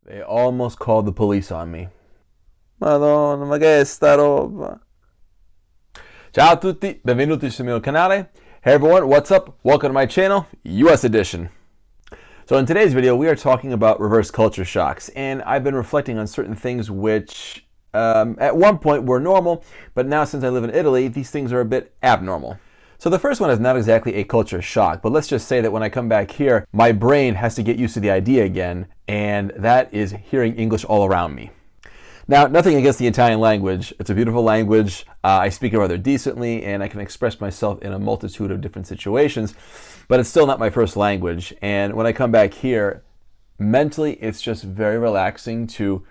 They almost called the police on me. Madonna, ma che è sta roba? Ciao a tutti, benvenuti sul mio canale. Hey everyone, what's up? Welcome to my channel, US Edition. So in today's video, we are talking about reverse culture shocks, and I've been reflecting on certain things which at one point were normal, but now since I live in Italy, these things are a bit abnormal. So the first one is not exactly a culture shock, but let's just say that when I come back here, my brain has to get used to the idea again, and that is hearing English all around me. Now, nothing against the Italian language. It's a beautiful language. I speak it rather decently, and I can express myself in a multitude of different situations, but it's still not my first language. And when I come back here, mentally, it's just very relaxing to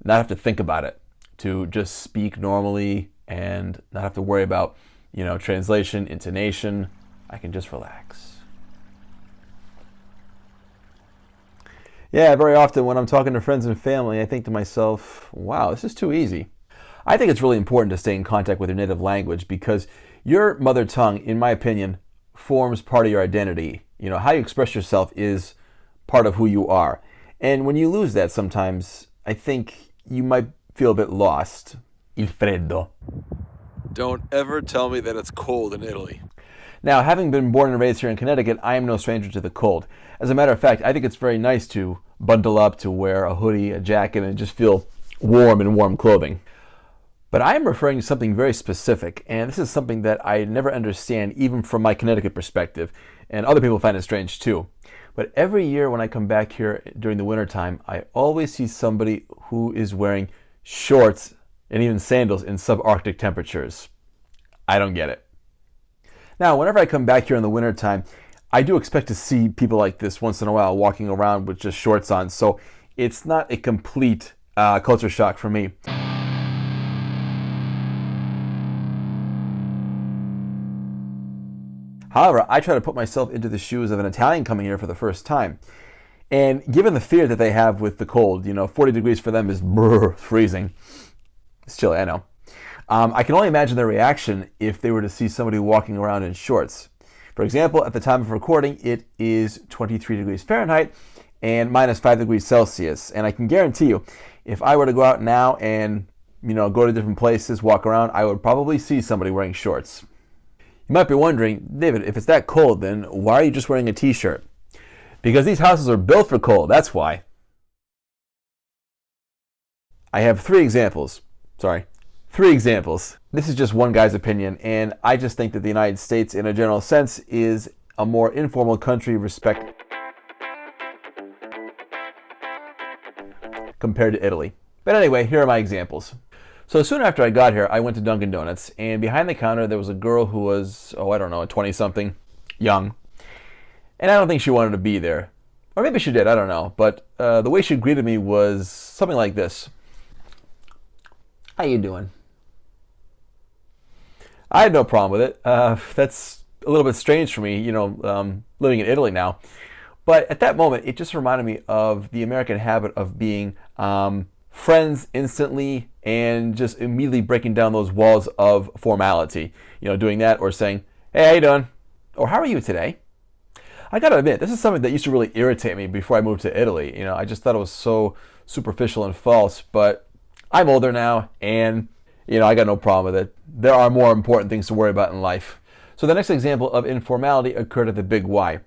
not have to think about it, to just speak normally and not have to worry about, translation, intonation. I can just relax. Yeah, very often when I'm talking to friends and family, I think to myself, wow, this is too easy. I think it's really important to stay in contact with your native language because your mother tongue, in my opinion, forms part of your identity. How you express yourself is part of who you are. And when you lose that sometimes, I think you might feel a bit lost. Il freddo. Don't ever tell me that it's cold in Italy. Now, having been born and raised here in Connecticut, I am no stranger to the cold. As a matter of fact, I think it's very nice to bundle up, to wear a hoodie, a jacket, and just feel warm in warm clothing. But I am referring to something very specific, and this is something that I never understand, even from my Connecticut perspective, and other people find it strange too. But every year when I come back here during the wintertime, I always see somebody who is wearing shorts and even sandals in subarctic temperatures. I don't get it. Now, whenever I come back here in the wintertime, I do expect to see people like this once in a while walking around with just shorts on, so it's not a complete culture shock for me. However, I try to put myself into the shoes of an Italian coming here for the first time. And given the fear that they have with the cold, 40 degrees for them is freezing. It's chilly, I know. I can only imagine their reaction if they were to see somebody walking around in shorts. For example, at the time of recording, it is 23 degrees Fahrenheit and minus 5 degrees Celsius. And I can guarantee you, if I were to go out now and, go to different places, walk around, I would probably see somebody wearing shorts. You might be wondering, David, if it's that cold, then why are you just wearing a t-shirt? Because these houses are built for cold, that's why. I have three examples. This is just one guy's opinion, and I just think that the United States, in a general sense, is a more informal country compared to Italy. But anyway, here are my examples. So soon after I got here, I went to Dunkin' Donuts, and behind the counter there was a girl who was, a 20-something, young. And I don't think she wanted to be there. Or maybe she did, I don't know. But the way she greeted me was something like this. How you doing? I had no problem with it. That's a little bit strange for me, living in Italy now. But at that moment, it just reminded me of the American habit of being friends instantly and just immediately breaking down those walls of formality. Doing that or saying, hey, how you doing? Or how are you today? I gotta admit, this is something that used to really irritate me before I moved to Italy. I just thought it was so superficial and false, but I'm older now and I got no problem with it. There are more important things to worry about in life. So the next example of informality occurred at the Big Y.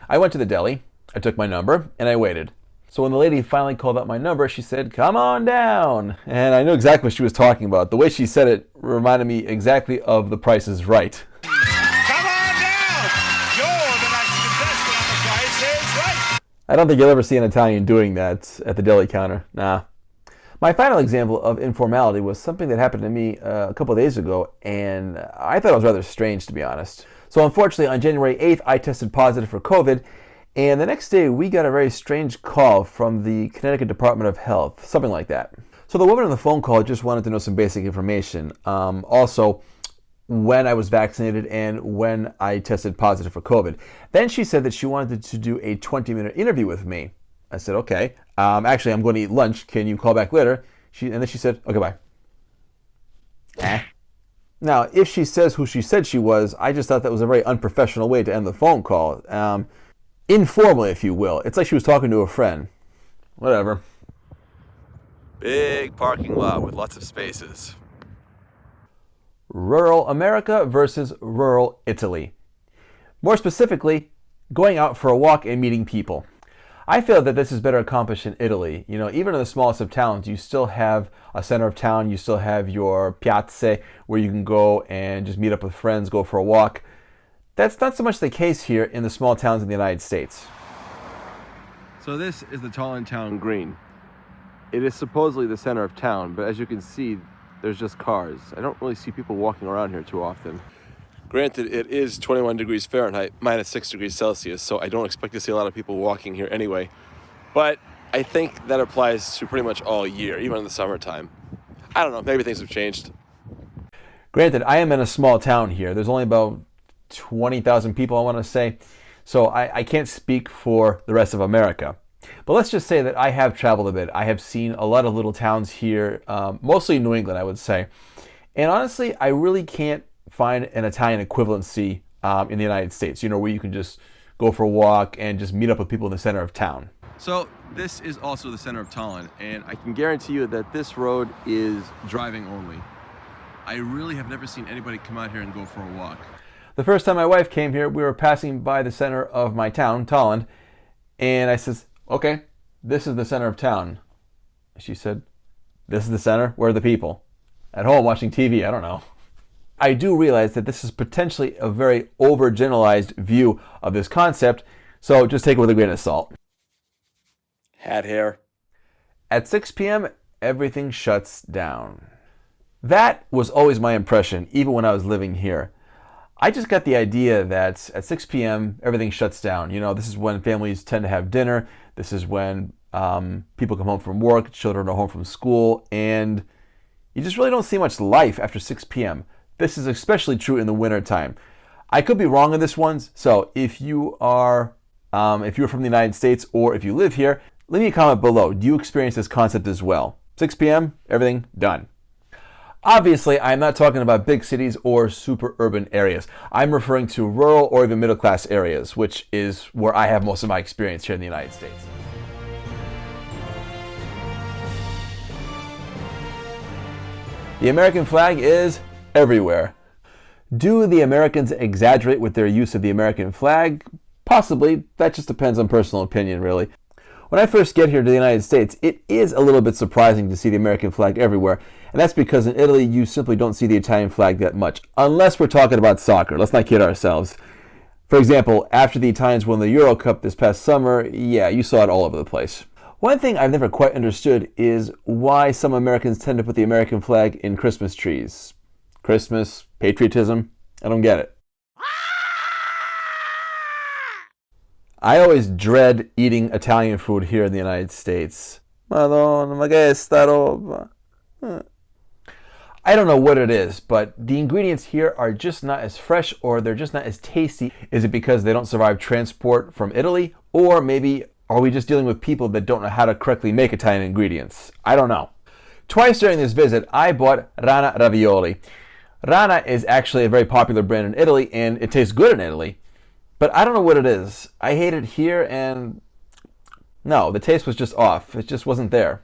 I went to the deli, I took my number, and I waited. So when the lady finally called out my number, she said, come on down. And I knew exactly what she was talking about. The way she said it reminded me exactly of The Price is Right. Come on down! You're the next contestant on The Price is Right! I don't think you'll ever see an Italian doing that at the deli counter. Nah. My final example of informality was something that happened to me a couple of days ago, and I thought it was rather strange, to be honest. So unfortunately, on January 8th, I tested positive for COVID, and the next day, we got a very strange call from the Connecticut Department of Health, something like that. So the woman on the phone call just wanted to know some basic information. Also, when I was vaccinated and when I tested positive for COVID. Then she said that she wanted to do a 20-minute interview with me. I said, okay. Actually, I'm going to eat lunch. Can you call back later? And then she said, okay, bye. Now, if she says who she said she was, I just thought that was a very unprofessional way to end the phone call. Informally, if you will. It's like she was talking to a friend. Whatever. Big parking lot with lots of spaces. Rural America versus rural Italy. More specifically, going out for a walk and meeting people. I feel that this is better accomplished in Italy. You know, even in the smallest of towns, you still have a center of town, you still have your piazze where you can go and just meet up with friends, go for a walk. That's not so much the case here in the small towns in the United States. So this is the Tallinn Town Green. It is supposedly the center of town, but as you can see, there's just cars. I don't really see people walking around here too often. Granted, it is 21 degrees Fahrenheit, minus 6 degrees Celsius, so I don't expect to see a lot of people walking here anyway. But I think that applies to pretty much all year, even in the summertime. I don't know, maybe things have changed. Granted, I am in a small town here. There's only about 20,000 people, I want to say. So I can't speak for the rest of America. But let's just say that I have traveled a bit. I have seen a lot of little towns here, mostly New England, I would say. And honestly, I really can't find an Italian equivalency in the United States, you know, where you can just go for a walk and just meet up with people in the center of town. So this is also the center of Tallinn, and I can guarantee you that this road is driving only. I really have never seen anybody come out here and go for a walk. The first time my wife came here, we were passing by the center of my town, Tallinn, and I says, okay, this is the center of town. She said, this is the center? Where are the people? At home watching TV, I don't know. I do realize that this is potentially a very overgeneralized view of this concept, so just take it with a grain of salt. Hat hair. At 6 p.m., everything shuts down. That was always my impression, even when I was living here. I just got the idea that at 6 p.m., everything shuts down. You know, this is when families tend to have dinner. This is when people come home from work, children are home from school, and you just really don't see much life after 6 p.m. This is especially true in the winter time. I could be wrong on this one, so if you're from the United States or if you live here, leave me a comment below. Do you experience this concept as well? 6 p.m., everything done. Obviously, I'm not talking about big cities or super urban areas. I'm referring to rural or even middle class areas, which is where I have most of my experience here in the United States. The American flag is everywhere. Do the Americans exaggerate with their use of the American flag? Possibly. That just depends on personal opinion, really. When I first get here to the United States, it is a little bit surprising to see the American flag everywhere, and that's because in Italy you simply don't see the Italian flag that much, unless we're talking about soccer. Let's not kid ourselves. For example, after the Italians won the Euro Cup this past summer, yeah, you saw it all over the place. One thing I've never quite understood is why some Americans tend to put the American flag in Christmas trees. Christmas, patriotism, I don't get it. I always dread eating Italian food here in the United States. Madonna, ma che è sta roba? I don't know what it is, but the ingredients here are just not as fresh, or they're just not as tasty. Is it because they don't survive transport from Italy? Or maybe are we just dealing with people that don't know how to correctly make Italian ingredients? I don't know. Twice during this visit, I bought Rana ravioli. Rana is actually a very popular brand in Italy, and it tastes good in Italy. But I don't know what it is. I hate it here, and no, the taste was just off. It just wasn't there.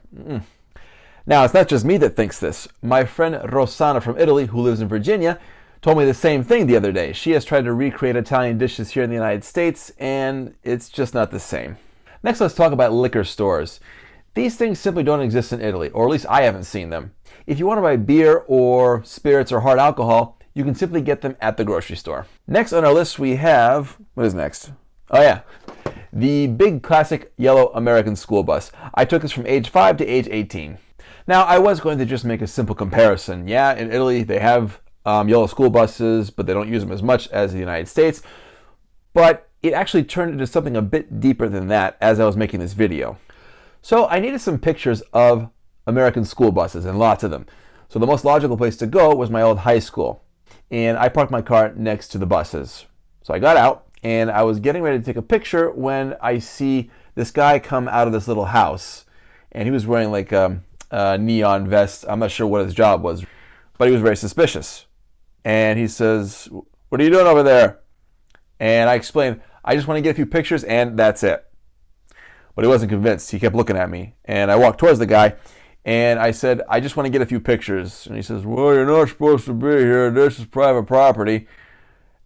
Now, it's not just me that thinks this. My friend Rosanna from Italy, who lives in Virginia, told me the same thing the other day. She has tried to recreate Italian dishes here in the United States, and it's just not the same. Next, let's talk about liquor stores. These things simply don't exist in Italy, or at least I haven't seen them. If you want to buy beer or spirits or hard alcohol, you can simply get them at the grocery store. Next on our list we have, what is next? Oh yeah, the big classic yellow American school bus. I took this from age 5 to age 18. Now I was going to just make a simple comparison. Yeah, in Italy they have yellow school buses, but they don't use them as much as the United States. But it actually turned into something a bit deeper than that as I was making this video. So I needed some pictures of American school buses, and lots of them. So the most logical place to go was my old high school. And I parked my car next to the buses. So I got out, and I was getting ready to take a picture when I see this guy come out of this little house. And he was wearing like a neon vest. I'm not sure what his job was, but he was very suspicious. And he says, "What are you doing over there?" And I explained, "I just want to get a few pictures, and that's it." But he wasn't convinced. He kept looking at me. And I walked towards the guy, And I said, I just want to get a few pictures. And he says, well, you're not supposed to be here. This is private property.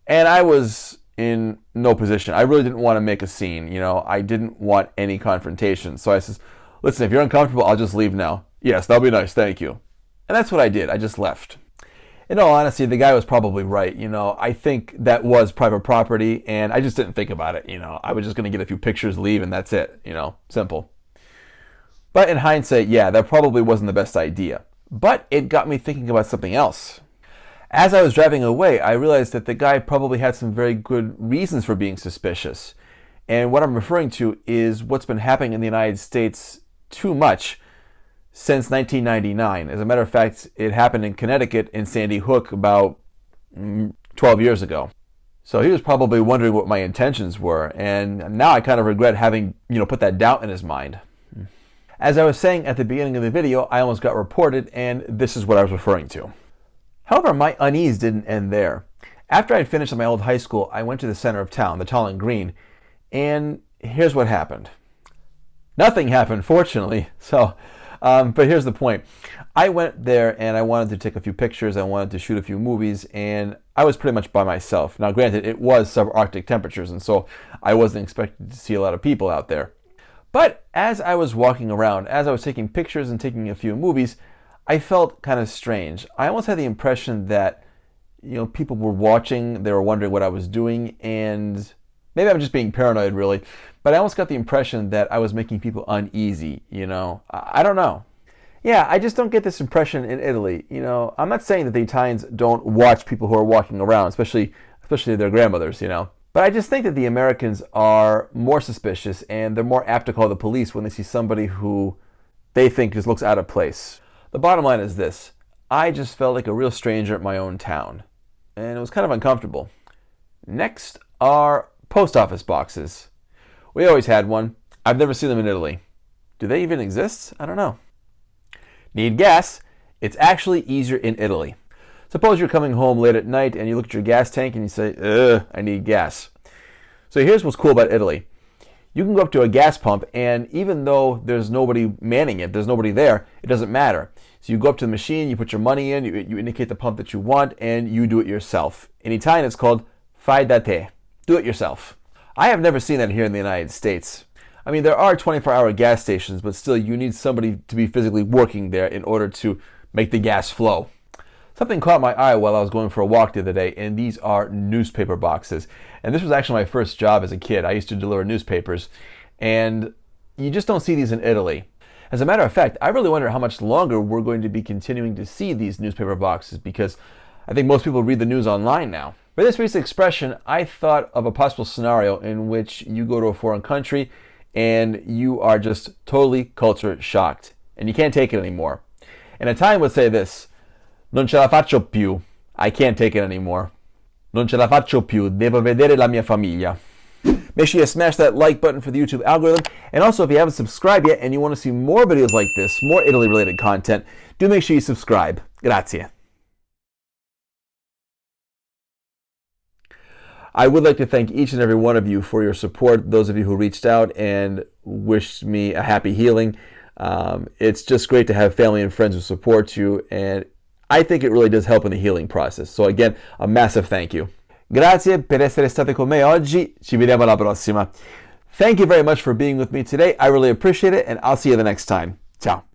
And I was in no position. I really didn't want to make a scene. I didn't want any confrontation. So I says, listen, if you're uncomfortable, I'll just leave now. Yes, that'll be nice. Thank you. And that's what I did. I just left. In all honesty, the guy was probably right. I think that was private property, and I just didn't think about it. I was just going to get a few pictures, leave, and that's it. Simple. But in hindsight, yeah, that probably wasn't the best idea. But it got me thinking about something else. As I was driving away, I realized that the guy probably had some very good reasons for being suspicious. And what I'm referring to is what's been happening in the United States too much since 1999. As a matter of fact, it happened in Connecticut in Sandy Hook about 12 years ago. So he was probably wondering what my intentions were, and now I kind of regret having, put that doubt in his mind. As I was saying at the beginning of the video, I almost got reported, and this is what I was referring to. However, my unease didn't end there. After I'd finished at my old high school, I went to the center of town, the Tallinn Green, and here's what happened. Nothing happened, fortunately. But here's the point. I went there and I wanted to take a few pictures, I wanted to shoot a few movies, and I was pretty much by myself. Now granted, it was subarctic temperatures, and so I wasn't expecting to see a lot of people out there. But as I was walking around, as I was taking pictures and taking a few movies, I felt kind of strange. I almost had the impression that, people were watching, they were wondering what I was doing, and maybe I'm just being paranoid really, but I almost got the impression that I was making people uneasy, I don't know. Yeah, I just don't get this impression in Italy. I'm not saying that the Italians don't watch people who are walking around, especially their grandmothers, But I just think that the Americans are more suspicious and they're more apt to call the police when they see somebody who they think just looks out of place. The bottom line is this. I just felt like a real stranger at my own town, and it was kind of uncomfortable. Next are post office boxes. We always had one. I've never seen them in Italy. Do they even exist? I don't know. Need gas? It's actually easier in Italy. Suppose you're coming home late at night and you look at your gas tank and you say, ugh, I need gas. So here's what's cool about Italy. You can go up to a gas pump, and even though there's nobody manning it, there's nobody there, it doesn't matter. So you go up to the machine, you put your money in, you indicate the pump that you want, and you do it yourself. In Italian, it's called fai da te. Do it yourself. I have never seen that here in the United States. I mean, there are 24-hour gas stations, but still you need somebody to be physically working there in order to make the gas flow. Something caught my eye while I was going for a walk the other day, and these are newspaper boxes. And this was actually my first job as a kid. I used to deliver newspapers, and you just don't see these in Italy. As a matter of fact, I really wonder how much longer we're going to be continuing to see these newspaper boxes, because I think most people read the news online now. For this week's expression, I thought of a possible scenario in which you go to a foreign country and you are just totally culture shocked, and you can't take it anymore. And Italian would say this: non ce la faccio più. I can't take it anymore. Non ce la faccio più. Devo vedere la mia famiglia. Make sure you smash that like button for the YouTube algorithm. And also, if you haven't subscribed yet and you want to see more videos like this, more Italy-related content, do make sure you subscribe. Grazie. I would like to thank each and every one of you for your support, those of you who reached out and wished me a happy healing. It's just great to have family and friends who support you, and I think it really does help in the healing process. So again, a massive thank you. Grazie per essere state con me oggi. Ci vediamo alla prossima. Thank you very much for being with me today. I really appreciate it, and I'll see you the next time. Ciao.